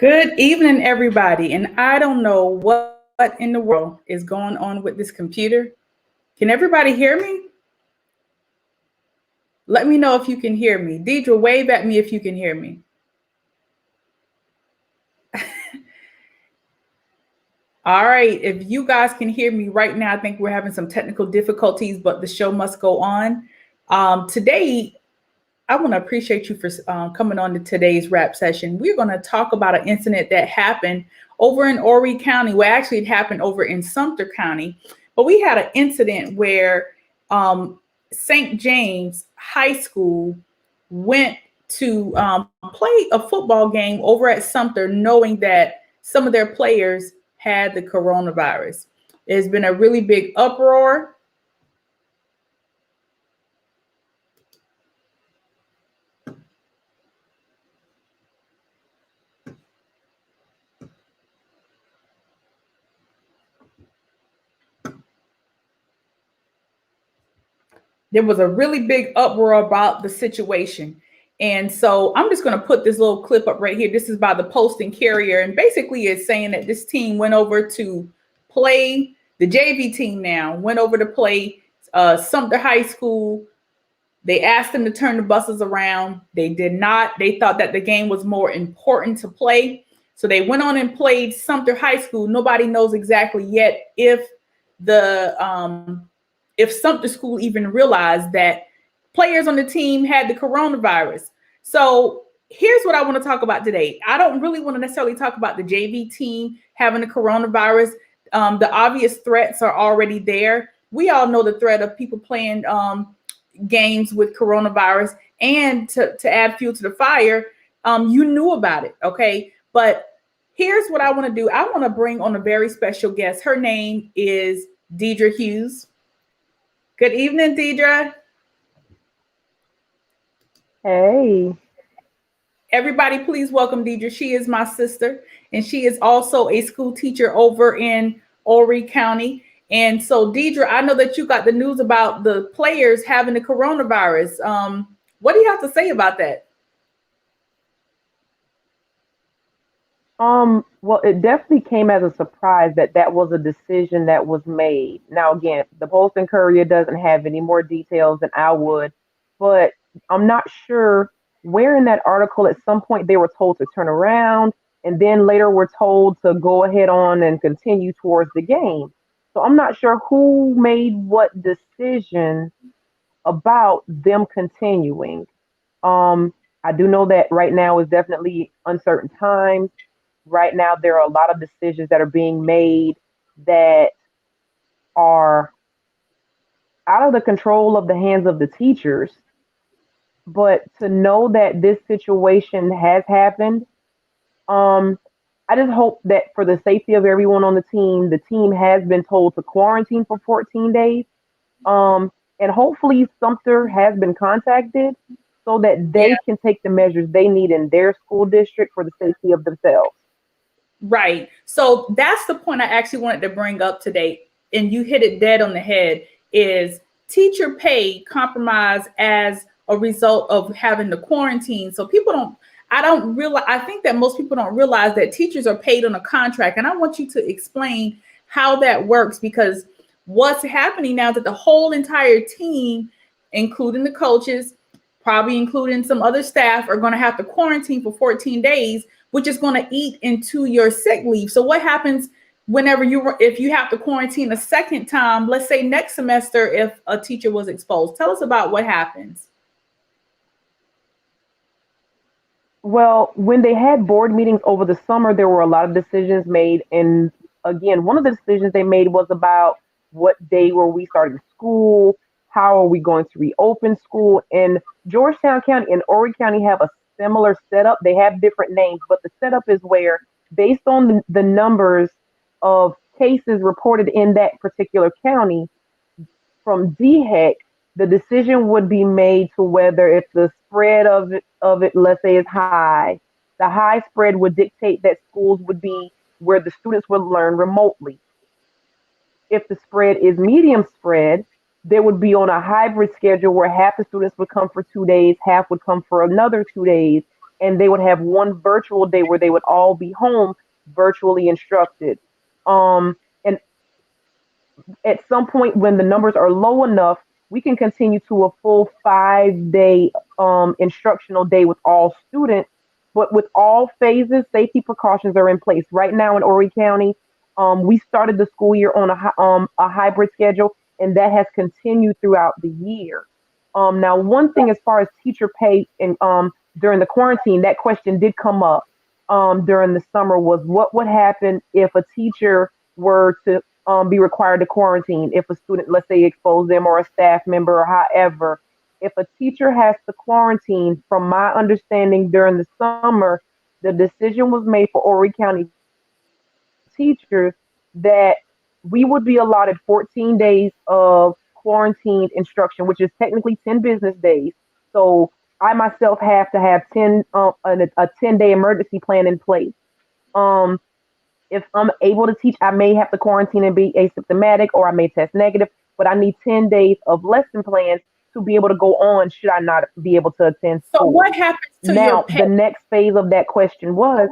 Good evening, everybody. And I don't know what in the world is going on with this computer. Can everybody hear me? Let me know if you can hear me. Deidre, wave at me if you can hear me. All right. If you guys can hear me right now, I think we're having some technical difficulties, but the show must go on. Today, I want to appreciate you for coming on to today's rap session. We're going to talk about an incident that happened over in Horry County. Well, actually, it happened over in Sumter County, but we had an incident where St. James High School went to play a football game over at Sumter, knowing that some of their players had the coronavirus. There's been a really big uproar. There was a really big uproar about the situation. And so I'm just going to put this little clip up right here. This is by the Post and Carrier. And basically it's saying that this team went over to play, the JV team now went over to play Sumter High School. They asked them to turn the buses around. They did not. They thought that the game was more important to play. So they went on and played Sumter High School. Nobody knows exactly yet if Sumter School even realized that players on the team had the coronavirus. So here's what I want to talk about today. I don't really want to necessarily talk about the JV team having the coronavirus. The obvious threats are already there. We all know the threat of people playing games with coronavirus. And to add fuel to the fire, you knew about it, okay? But here's what I want to do. I want to bring on a very special guest. Her name is Deirdre Hughes. Good evening, Deirdre. Hey. Everybody, please welcome Deirdre. She is my sister, and she is also a school teacher over in Horry County. And so, Deirdre, I know that you got the news about the players having the coronavirus. What do you have to say about that? Well, it definitely came as a surprise that was a decision that was made. Now, again, the Post and Courier doesn't have any more details than I would, but I'm not sure where in that article at some point they were told to turn around and then later were told to go ahead on and continue towards the game. So I'm not sure who made what decision about them continuing. I do know that right now is definitely uncertain times. Right now, there are a lot of decisions that are being made that are out of the control of the hands of the teachers. But to know that this situation has happened, I just hope that for the safety of everyone on the team has been told to quarantine for 14 days. And hopefully Sumter has been contacted so that they can take the measures they need in their school district for the safety of themselves. Right. So that's the point I actually wanted to bring up today. And you hit it dead on the head, is teacher pay compromised as a result of having the quarantine. So I think that most people don't realize that teachers are paid on a contract. And I want you to explain how that works, because what's happening now is that the whole entire team, including the coaches, probably including some other staff, are going to have to quarantine for 14 days, which is going to eat into your sick leave. So what happens if you have to quarantine a second time, let's say next semester, if a teacher was exposed? Tell us about what happens. Well, when they had board meetings over the summer, there were a lot of decisions made. And again, one of the decisions they made was about what day were we starting school, how are we going to reopen school. And Georgetown County and Horry County have a similar setup. They have different names, but the setup is where, based on the numbers of cases reported in that particular county, from DHEC, the decision would be made to whether if the spread of it, let's say, is high, the high spread would dictate that schools would be where the students would learn remotely. If the spread is medium spread, they would be on a hybrid schedule where half the students would come for 2 days, half would come for another 2 days. and they would have one virtual day where they would all be home virtually instructed. And at some point when the numbers are low enough, we can continue to a full 5 day instructional day with all students. But with all phases, safety precautions are in place. Right now in Horry County, we started the school year on a hybrid schedule, and that has continued throughout the year. Now, one thing as far as teacher pay and during the quarantine, that question did come up during the summer was what would happen if a teacher were to be required to quarantine if a student, let's say, exposed them or a staff member or however. If a teacher has to quarantine, from my understanding during the summer, the decision was made for Horry County teachers that we would be allotted 14 days of quarantine instruction, which is technically 10 business days. So I myself have to have 10-day emergency plan in place. Um, if I'm able to teach, I may have to quarantine and be asymptomatic, or I may test negative, but I need 10 days of lesson plans to be able to go on should I not be able to attend So school. what happens to your Now, pay? the next phase of that question was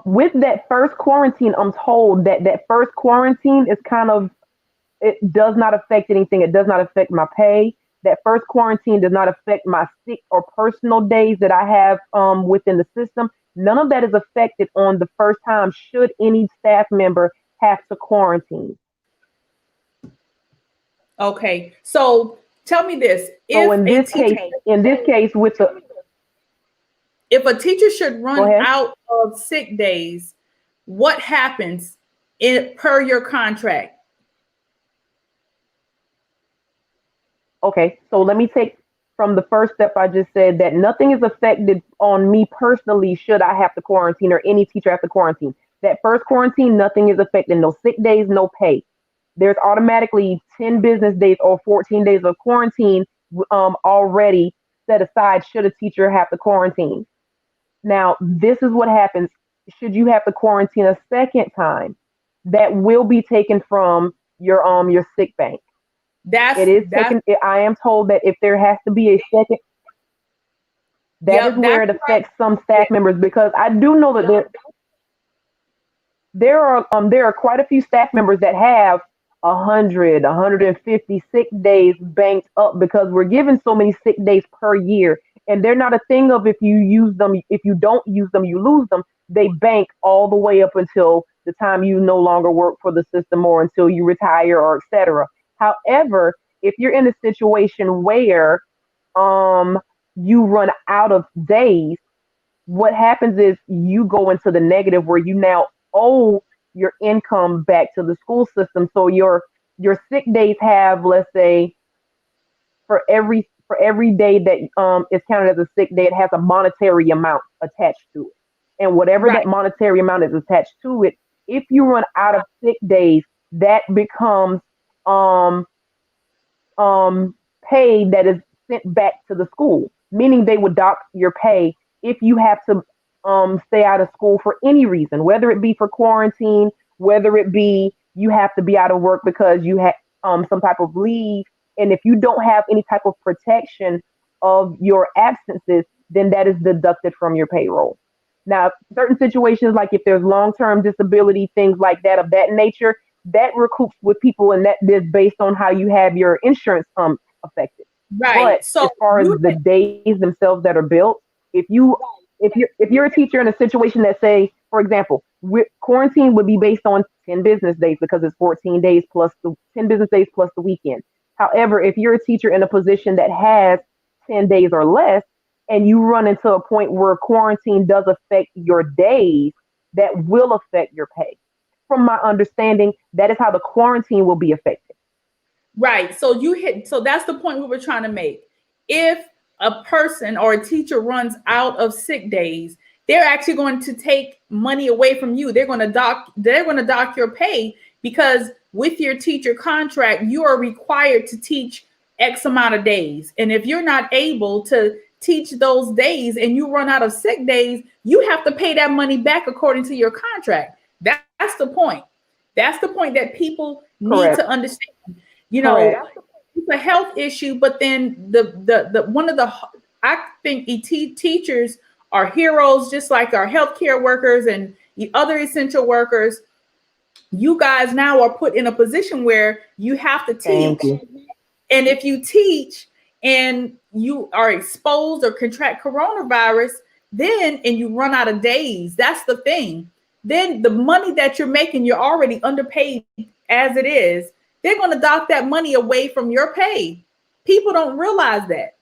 with that first quarantine, I'm told that that first quarantine is kind of, it does not affect anything. It does not affect my pay. That first quarantine does not affect my sick or personal days that I have within the system. None of that is affected on the first time should any staff member have to quarantine. Okay. So tell me this. So in this case, with the If a teacher should go run ahead. out of sick days, what happens per your contract? Okay, so let me take from the first step I just said that nothing is affected on me personally should I have to quarantine or any teacher have to quarantine. That first quarantine, nothing is affected. No sick days, no pay. There's automatically 10 business days or 14 days of quarantine already set aside should a teacher have to quarantine. Now, this is what happens should you have to quarantine a second time. That will be taken from your sick bank. That's It is that's taken. I am told that if there has to be a second, that is yep, where that's it right. affects some staff members because I do know that there are quite a few staff members that have 100, 150 sick days banked up because we're given so many sick days per year, and they're not a thing of if you don't use them, you lose them. They bank all the way up until the time you no longer work for the system or until you retire or etc. However, if you're in a situation where um you run out of days, what happens is you go into the negative where you now owe your income back to the school system. So your sick days have, let's say, for every day that is counted as a sick day, it has a monetary amount attached to it. And whatever Right. that monetary amount is attached to it, if you run out of sick days, that becomes um pay that is sent back to the school, meaning they would dock your pay if you have to stay out of school for any reason, whether it be for quarantine, whether it be you have to be out of work because you had some type of leave. And if you don't have any type of protection of your absences, then that is deducted from your payroll. Now, certain situations, like if there's long term disability, things like that of that nature, that recoups with people, and that is based on how you have your insurance affected. But Right. So as far as you the days themselves that are built, if you if you're a teacher in a situation that, say, for example, quarantine would be based on 10 business days because it's 14 days plus the 10 business days plus the weekend. However, if you're a teacher in a position that has 10 days or less, and you run into a point where quarantine does affect your days, that will affect your pay. From my understanding, that is how the quarantine will be affected. Right. So that's the point we were trying to make. If a person or a teacher runs out of sick days, they're actually going to take money away from you. They're going to dock your pay because with your teacher contract, you are required to teach X amount of days. And if you're not able to teach those days and you run out of sick days, you have to pay that money back according to your contract. That's the point. That's the point that people need Correct. to understand. You know, Correct. it's a health issue, but then the one of the I think teachers are heroes, just like our healthcare workers and the other essential workers. You guys now are put in a position where you have to Thank teach. you. And if you teach and you are exposed or contract coronavirus, then and you run out of days, that's the thing. Then the money that you're making, you're already underpaid as it is. They're going to dock that money away from your pay. People don't realize that.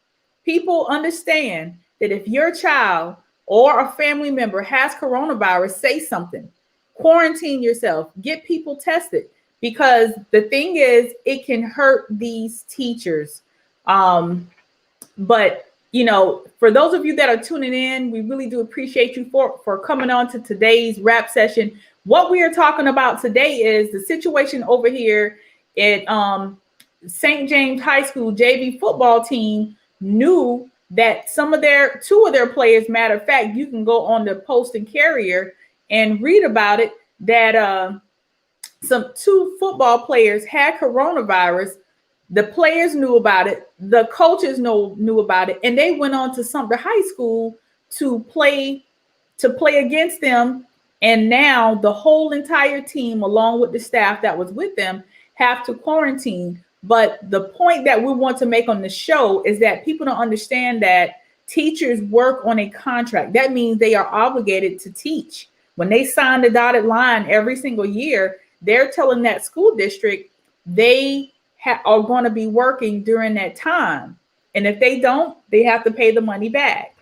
People understand that if your child or a family member has coronavirus, say something. Quarantine yourself, get people tested, because the thing is, it can hurt these teachers. But for those of you that are tuning in, we really do appreciate you for coming on to today's wrap session. What we are talking about today is the situation over here at St. James High School JV football team knew that two of their players, matter of fact, you can go on the Post and Carrier and read about it, that two football players had coronavirus. The players knew about it. The coaches knew about it, and they went on to Sumter High School to play against them. And now the whole entire team, along with the staff that was with them, have to quarantine. But the point that we want to make on the show is that people don't understand that teachers work on a contract. That means they are obligated to teach. When they sign the dotted line every single year, they're telling that school district they are going to be working during that time. And if they don't, they have to pay the money back.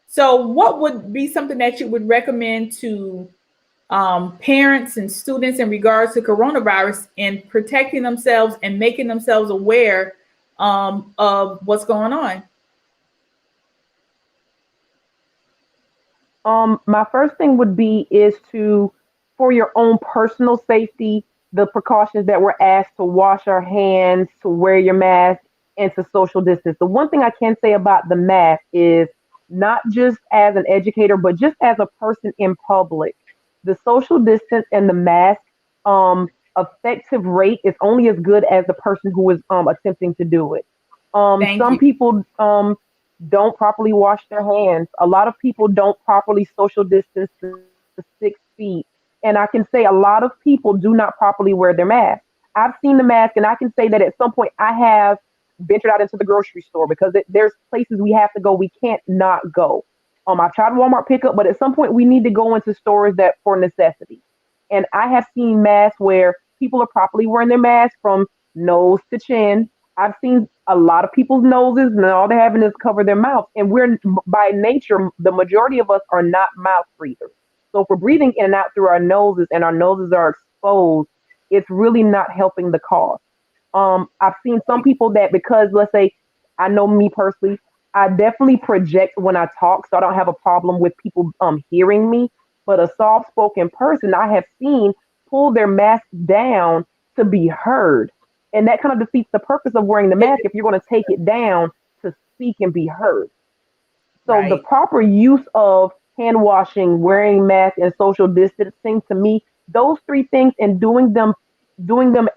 So what would be something that you would recommend to parents and students in regards to coronavirus and protecting themselves and making themselves aware of what's going on? My first thing would be is for your own personal safety, the precautions that we're asked to wash our hands, to wear your mask, and to social distance. The one thing I can say about the mask is not just as an educator, but just as a person in public, the social distance and the mask effective rate is only as good as the person who is attempting to do it. Thank Some you. people don't properly wash their hands. A lot of people don't properly social distance to 6 feet. And I can say a lot of people do not properly wear their mask. I've seen the mask, and I can say that at some point I have ventured out into the grocery store because there's places we have to go. We can't not go. I've tried Walmart pickup, but at some point we need to go into stores that for necessity. And I have seen masks where people are properly wearing their masks from nose to chin. I've seen a lot of people's noses and all they're having is cover their mouth. And we're by nature, the majority of us are not mouth breathers. So if we're breathing in and out through our noses and our noses are exposed, it's really not helping the cause. I've seen some people that because let's say, I know me personally, I definitely project when I talk, so I don't have a problem with people hearing me. But a soft-spoken person I have seen pull their mask down to be heard, and that kind of defeats the purpose of wearing the mask if you're going to take it down to speak and be heard. So the Right. proper use of hand washing, wearing masks, and social distancing, to me, those three things, and doing them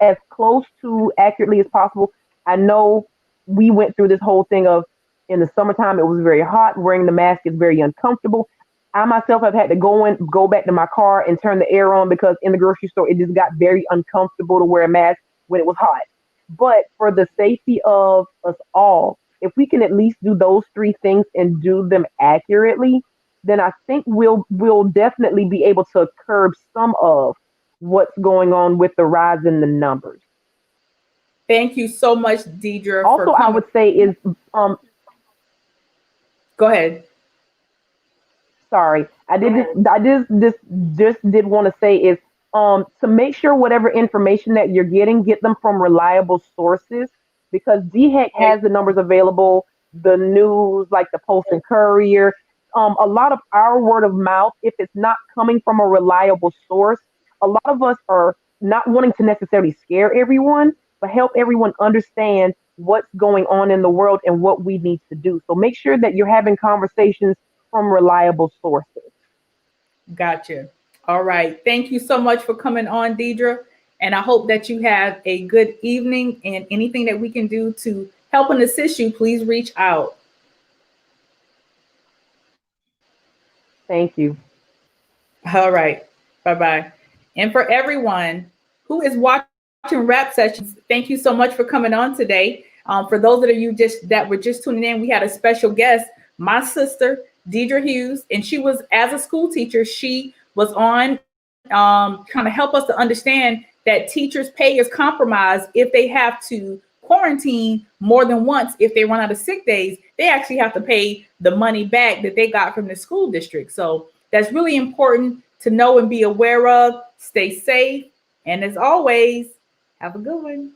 as close to accurately as possible. I know we went through this whole thing of in the summertime it was very hot. Wearing the mask is very uncomfortable. I myself have had to go back to my car and turn the air on because in the grocery store it just got very uncomfortable to wear a mask when it was hot. But for the safety of us all, if we can at least do those three things and do them accurately, then I think we'll definitely be able to curb some of what's going on with the rise in the numbers. Thank you so much, Deidre, for Also, I coming. would say is Go ahead. sorry, I just did want to say is to make sure whatever information that you're getting, get them from reliable sources because DHEC Okay. has the numbers available, the news like the Post and Courier. A lot of our word of mouth, if it's not coming from a reliable source, a lot of us are not wanting to necessarily scare everyone, but help everyone understand what's going on in the world and what we need to do. So make sure that you're having conversations from reliable sources. Gotcha. All right. Thank you so much for coming on, Deidre. And I hope that you have a good evening and anything that we can do to help and assist you, please reach out. Thank you. All right. Bye-bye. And for everyone who is watching Rap Sessions, thank you so much for coming on today. For those of you that were just tuning in, we had a special guest, my sister, Deirdre Hughes, and she was, as a school teacher, she was on kind of help us to understand that teachers' pay is compromised if they have to quarantine more than once. If they run out of sick days, they actually have to pay the money back that they got from the school district. So that's really important to know and be aware of. Stay safe. And as always, have a good one.